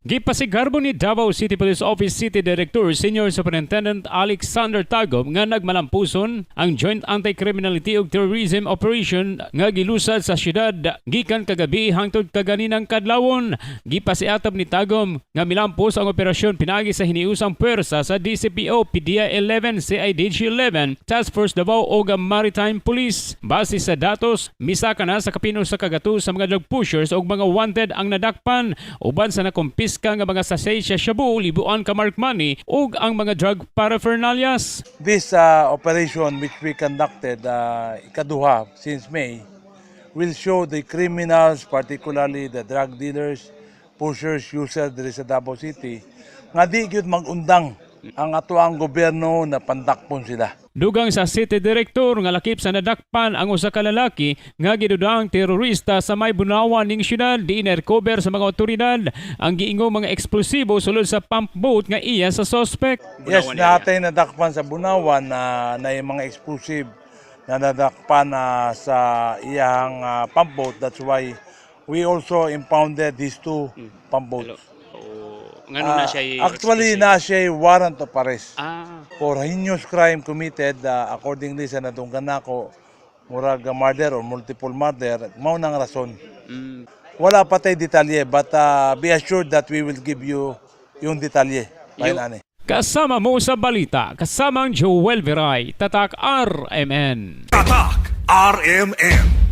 Gipasigarbo ni Davao City Police Office City Director Senior Superintendent Alexander Tagom nga nagmalampuson ang Joint Anti-Criminality ug Terrorism Operation nga gilusad sa syudad gikan kagabi hangtod kaganinang kadlawon. Gipasiatab ni Tagom nga milampos ang operasyon pinaagi sa hiniusang puwersa sa DCPO, PDEA 11, CIDG 11, Task Force Davao ug Maritime Police. Base sa datos, misaka na sa kapino sa kagato sa mga drug pushers ug mga wanted ang nadakpan uban sa nakumpis nga mga sachet sa shabu, libuan ka mark money ug ang mga drug paraphernalias. This operation which we conducted ikaduha since May will show the criminals, particularly the drug dealers, pushers, users diri sa Davao City nga di gyud mag-undang ang atoang gobyerno na pandakpon sila. Dugang sa City Director nga lakip sa nadakpan ang usa ka lalaki nga gidudaang terorista sa may bunawan ning syudad di recover sa mga otoridad ang giingong mga eksplosibo sulod sa pump boat nga iya sa suspect. Yes, natin nadakpan sa Bunawan na yung mga explosive na nadakpan sa iyang pump boat. That's why we also impounded these two pump boats. Ngano na siya Actually, na siya warrant of arrest for heinous crime committed accordingly sa natunggan nako murag murder or multiple murder. Mao nang rason. Wala pa tay detalye but be assured that we will give you yung detalye. Kasama mo sa balita, kasamang Joel Viray, Tatak RMN. Tatak RMN.